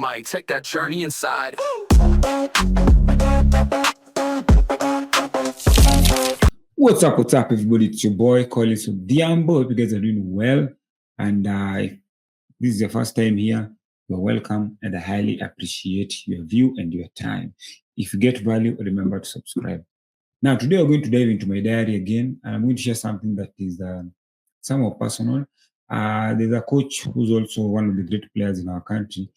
mic, take that journey inside. What's up, everybody? It's your boy, Collins of Diambo. Hope you guys are doing well. And if this is your first time here, you're welcome, and I highly appreciate your view and your time. If you get value, remember to subscribe. Now, today we're going to dive into my diary again, and I'm going to share something that is somewhat personal. There's a coach who's also one of the great players in our country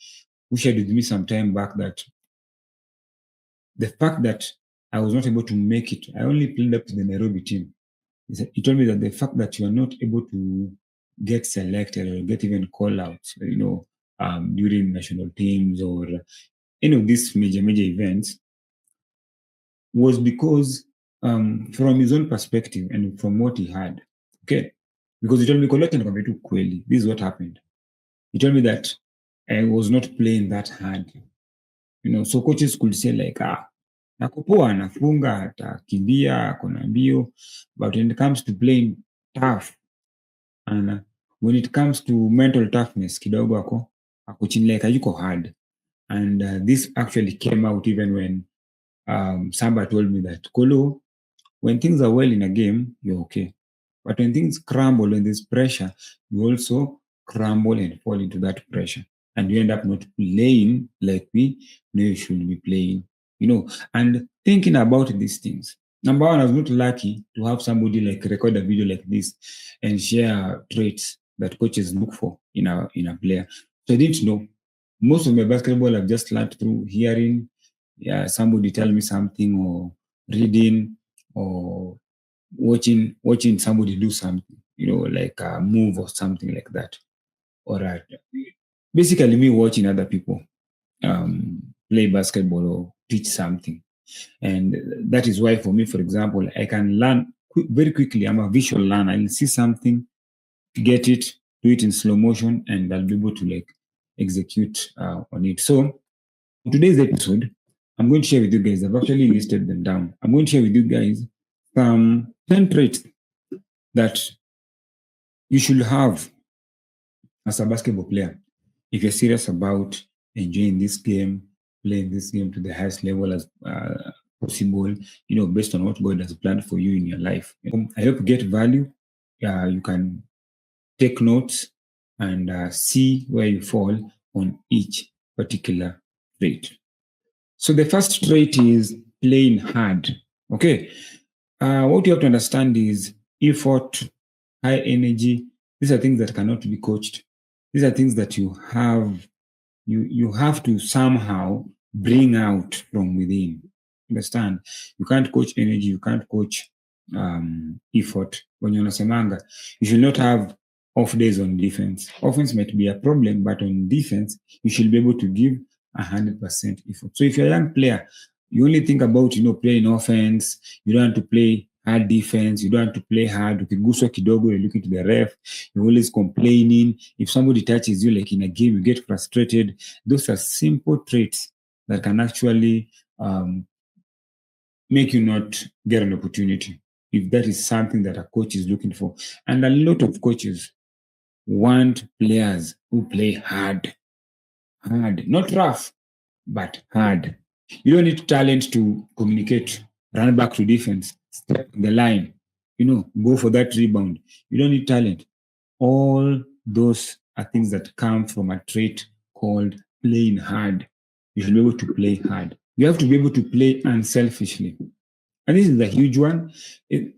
who shared with me some time back that the fact that I was not able to make it, I only played up to the Nairobi team. He told me that the fact that you are not able to get selected or get even call out, during national teams or any of these major events was because from his own perspective and from what he had. Okay. Because he told me, this is what happened. He told me that I was not playing that hard. So coaches could say like, nakupoa, anafunga, atakimbia, akona mbio, but when it comes to playing tough, and when it comes to mental toughness, kidogo ako chini, like hayuko hard. And this actually came out even when Samba told me that, Kolo, when things are well in a game, you're okay. But when things crumble, when there's pressure, you also crumble and fall into that pressure. And you end up not playing like we know you should be playing. And thinking about these things. Number one, I was not lucky to have somebody like record a video like this and share traits that coaches look for in a player. So I didn't know. Most of my basketball I've just learned through hearing, somebody tell me something, or reading, or watching somebody do something, like a move or something like that. Or basically me watching other people play basketball or teach something. And that is why for me, for example, I can learn very quickly. I'm a visual learner. I'll see something, get it, do it in slow motion, and I'll be able to like execute on it. So in today's episode, I'm going to share with you guys, I've actually listed them down. I'm going to share with you guys some 10 traits that you should have as a basketball player if you're serious about enjoying this game, playing this game to the highest level as possible, based on what God has planned for you in your life. I hope you get value. You can take notes and see where you fall on each particular trait. So the first trait is playing hard. Okay. What you have to understand is effort, high energy. These are things that cannot be coached. These are things that you have to somehow bring out from within. Understand? You can't coach energy. You can't coach effort. When you're unasemanga, you should not have off days on defense. Offense might be a problem, but on defense, you should be able to give 100% effort. So if you're a young player, you only think about, playing offense. You don't have to play hard defense. You don't have to play hard. Ukiguswa kidogo, you're looking to the ref. You're always complaining. If somebody touches you, like in a game, you get frustrated. Those are simple traits that can actually make you not get an opportunity, if that is something that a coach is looking for. And a lot of coaches want players who play hard, not rough, but hard. You don't need talent to communicate, run back to defense, step on the line, go for that rebound. You don't need talent. All those are things that come from a trait called playing hard. You should be able to play hard. You have to be able to play unselfishly. And this is a huge one. Isn't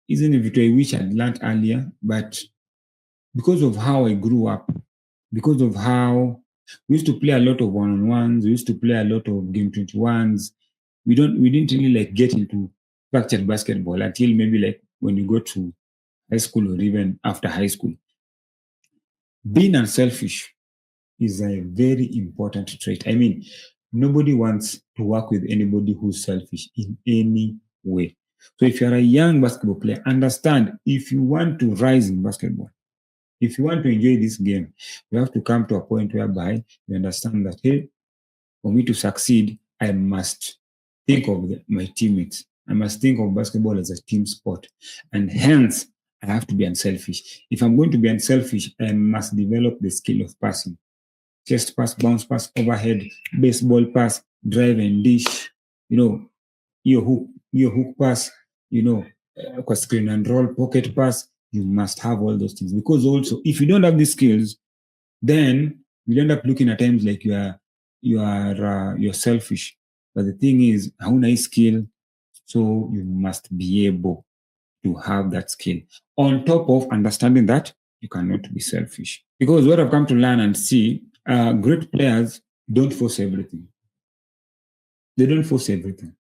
it I wish I'd learned earlier, but because of how I grew up, because of how we used to play a lot of one-on-ones, we used to play a lot of game 21s. We didn't really like get into structured basketball until maybe like when you go to high school or even after high school. Being unselfish is a very important trait. I mean, nobody wants to work with anybody who's selfish in any way. So if you're a young basketball player, understand, if you want to rise in basketball, if you want to enjoy this game, you have to come to a point whereby you understand that, hey, for me to succeed, I must think of my teammates. I must think of basketball as a team sport. And hence, I have to be unselfish. If I'm going to be unselfish, I must develop the skill of passing. chest pass, bounce pass, overhead, baseball pass, drive and dish, your hook pass, screen and roll, pocket pass. You must have all those things, because also if you don't have these skills, then you end up looking at times like you're selfish. But the thing is, hauna hii skill, so you must be able to have that skill on top of understanding that you cannot be selfish. Because what I've come to learn and see, great players don't force everything. They don't force everything.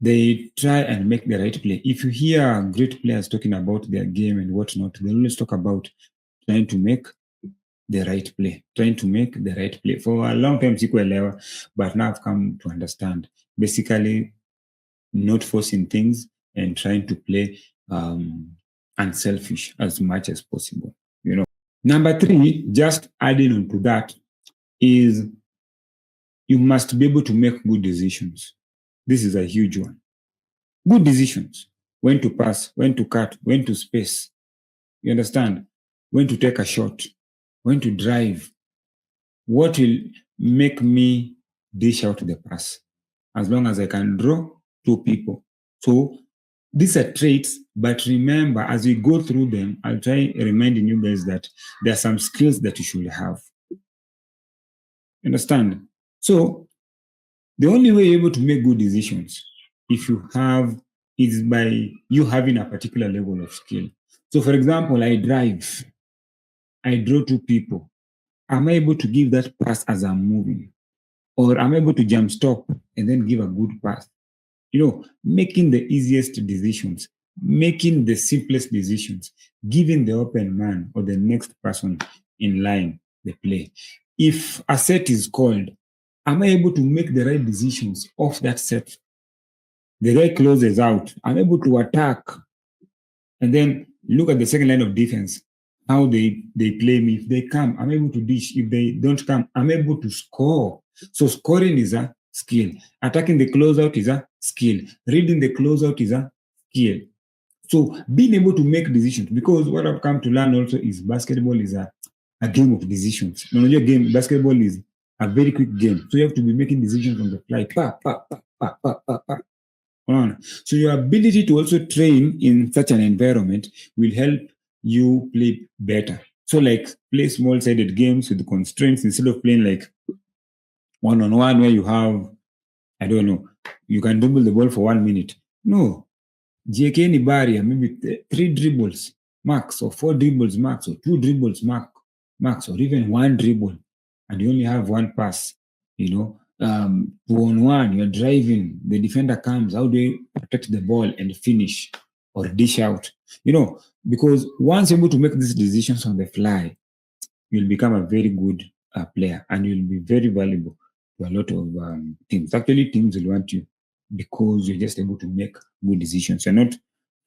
They try and make the right play. If you hear great players talking about their game and whatnot, they always talk about trying to make the right play, trying to make the right play. For a long time, sikuelewa, but now I've come to understand. Basically, not forcing things and trying to play unselfish as much as possible. Number 3, just adding on to that, is you must be able to make good decisions. This is a huge one. Good decisions. When to pass, when to cut, when to space. You understand? When to take a shot, when to drive. What will make me dish out the pass? As long as I can draw 2 people. So these are traits, but remember, as we go through them, I'll try reminding you guys that there are some skills that you should have. Understand? So the only way you're able to make good decisions, if you have, is by you having a particular level of skill. So for example, I drive, I draw 2 people. Am I able to give that pass as I'm moving? Or am I able to jump stop and then give a good pass? Making the easiest decisions, making the simplest decisions, giving the open man or the next person in line the play. If a set is called, am I able to make the right decisions off that set? The guy closes out. I'm able to attack and then look at the second line of defense, how they play me. If they come, I'm able to dish. If they don't come, I'm able to score. So scoring is a skill. Attacking the closeout is a skill. Reading the closeout is a skill. So being able to make decisions, because what I've come to learn also is basketball is a game of decisions. Basketball is a very quick game. So you have to be making decisions on the fly. So your ability to also train in such an environment will help you play better. So like play small-sided games with constraints instead of playing like one-on-one where you have, I don't know, you can dribble the ball for 1 minute. No. JK any barrier, maybe 3 dribbles max, or 4 dribbles max, or 2 dribbles max, or even 1 dribble, and you only have 1 pass. 2-on-1, you're driving, the defender comes, how do you protect the ball and finish or dish out? Because once you're able to make these decisions on the fly, you'll become a very good player, and you'll be very valuable to a lot of teams. Actually, teams will want you because you're just able to make good decisions. You're not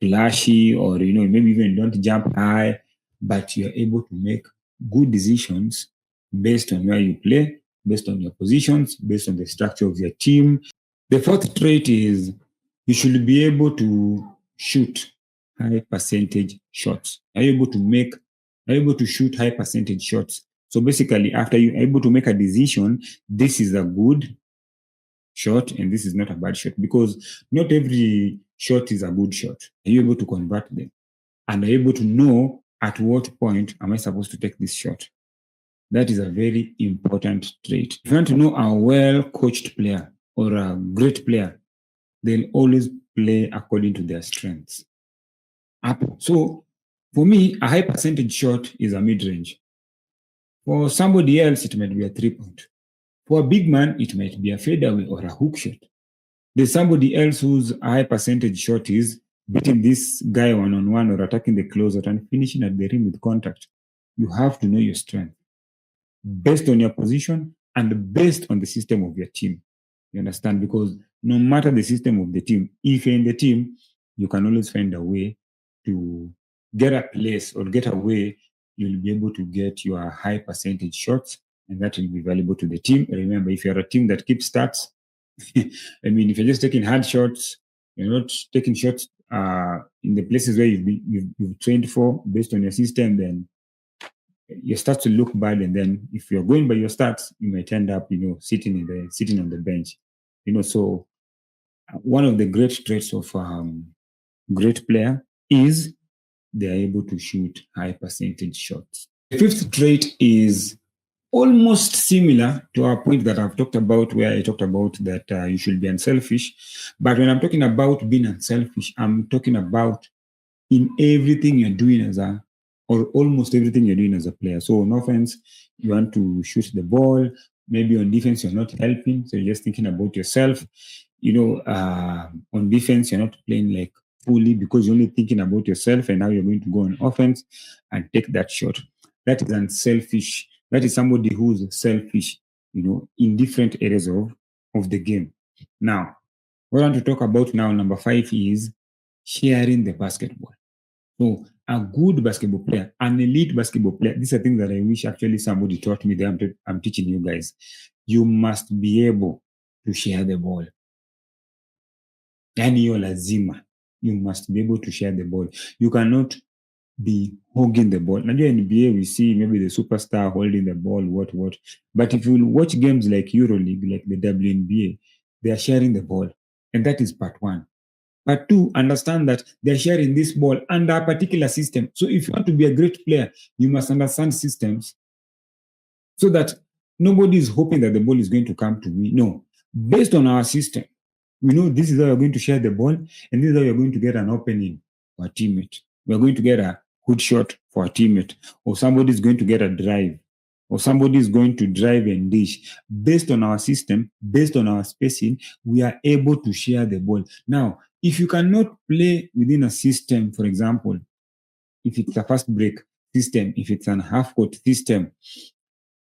flashy, or maybe even don't jump high, but you're able to make good decisions based on where you play, based on your positions, based on the structure of your team. The 4th trait is you should be able to shoot high percentage shots. Are you able to shoot high percentage shots? So basically, after you're able to make a decision, this is a good shot and this is not a bad shot, because not every shot is a good shot. Are you able to convert them? And are you able to know at what point am I supposed to take this shot? That is a very important trait. If you want to know a well-coached player or a great player, they'll always play according to their strengths. So for me, a high percentage shot is a mid-range. For somebody else, it might be a 3-point. For a big man, it might be a fadeaway or a hook shot. There's somebody else whose high percentage shot is beating this guy one-on-one or attacking the closeout and finishing at the rim with contact. You have to know your strength based on your position and based on the system of your team. You understand? Because no matter the system of the team, if you're in the team, you can always find a way to get a place or get a way. You'll be able to get your high percentage shots, and that will be valuable to the team. Remember, if you're a team that keeps stats, if you're just taking hard shots, you're not taking shots in the places where you've trained for based on your system, then your stats will look bad, and then if you're going by your stats, you might end up, sitting on the bench. So one of the great traits of great player is they are able to shoot high percentage shots. The fifth trait is almost similar to our point that I've talked about, where I talked about that you should be unselfish. But when I'm talking about being unselfish, I'm talking about in everything you're doing or almost everything you're doing as a player. So on offense, you want to shoot the ball. Maybe on defense, you're not helping. So you're just thinking about yourself. On defense, you're not playing like fully because you're only thinking about yourself, and now you're going to go on offense and take that shot. That is unselfish. That is somebody who's selfish, in different areas of the game. Now, what I want to talk about now, number 5, is sharing the basketball. So a good basketball player, an elite basketball player, these are things that I wish actually somebody taught me that I'm teaching you guys. You must be able to share the ball. Yani hiyo lazima. You must be able to share the ball. You cannot be hogging the ball. Najua NBA, we see maybe the superstar holding the ball, what. But if you watch games like EuroLeague, like the WNBA, they are sharing the ball. And that is part 1. Part 2, understand that they're sharing this ball under a particular system. So if you want to be a great player, you must understand systems so that nobody is hoping that the ball is going to come to me. No. Based on our system, we know this is how you're going to share the ball, and this is how you're going to get an opening for a teammate. We're going to get a good shot for a teammate, or somebody is going to get a drive, or somebody is going to drive and dish. Based on our system, based on our spacing, we are able to share the ball. Now, if you cannot play within a system, for example, if it's a fast break system, if it's an half court system,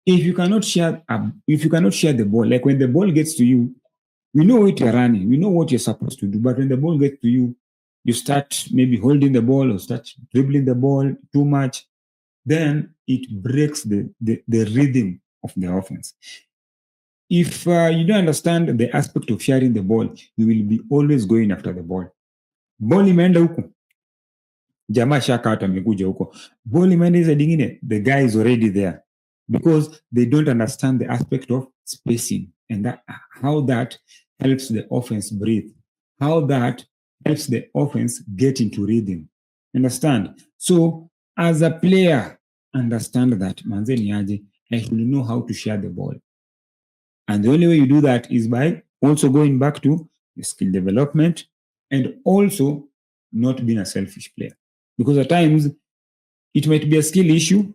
if you cannot share the ball, like when the ball gets to you, we know what you're running, we know what you're supposed to do, but when the ball gets to you, you start maybe holding the ball or start dribbling the ball too much, then it breaks the rhythm of the offense. If you don't understand the aspect of sharing the ball, you will be always going after the ball. Ball imeenda huku, jamaa shaka hata amekuja huko. Ball imeenda hizo dingine, the guy is already there, because they don't understand the aspect of spacing and how that helps the offense breathe, how that helps the offense get into rhythm. Understand? So as a player, understand that manze ni aje, I should know how to share the ball. And the only way you do that is by also going back to skill development and also not being a selfish player. Because at times it might be a skill issue,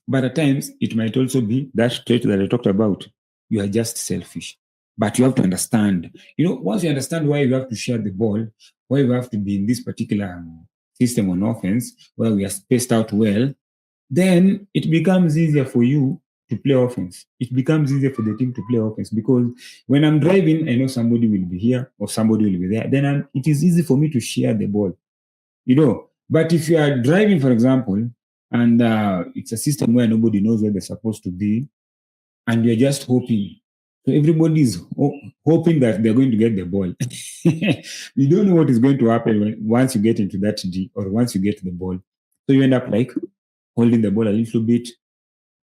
but at times it might also be that trait that I talked about. You are just selfish. But you have to understand, once you understand why you have to share the ball, why you have to be in this particular system on offense, where we are spaced out well, then it becomes easier for you to play offense. It becomes easier for the team to play offense, because when I'm driving, I know somebody will be here or somebody will be there. Then it is easy for me to share the ball, But if you are driving, for example, and it's a system where nobody knows where they're supposed to be, and you're just hoping. So everybody is hoping that they're going to get the ball. You don't know what is going to happen once you get into that D or once you get the ball. So you end up like holding the ball a little bit,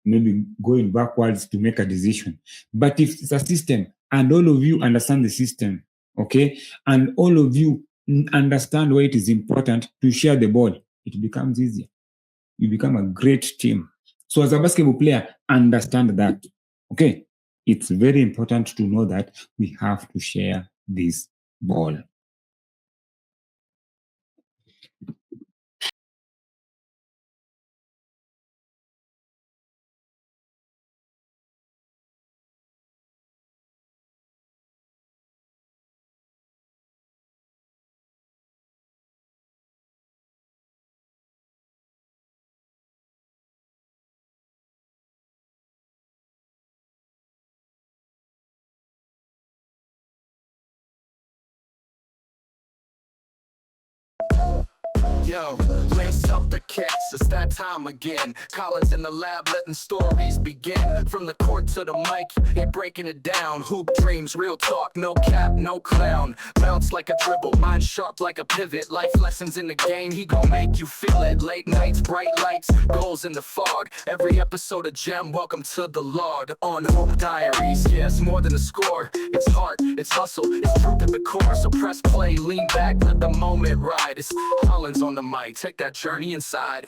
maybe going backwards to make a decision. But if it's a system and all of you understand the system, okay, and all of you understand why it is important to share the ball, it becomes easier. You become a great team. So as a basketball player, understand that, okay, it's very important to know that we have to share this ball. Yo, lace up the kicks, it's that time again. Collins in the lab, letting stories begin. From the court to the mic, he breaking it down. Hoop dreams, real talk, no cap, no clown. Bounce like a dribble, mind sharp like a pivot. Life lessons in the game, he gon' make you feel it. Late nights, bright lights, goals in the fog. Every episode a gem, welcome to the Lord. On Hoop Diaries, yeah, it's more than a score. It's heart, it's hustle, it's truth at the core. So press play, lean back, let the moment ride. It's Collins on the mic, take that journey inside.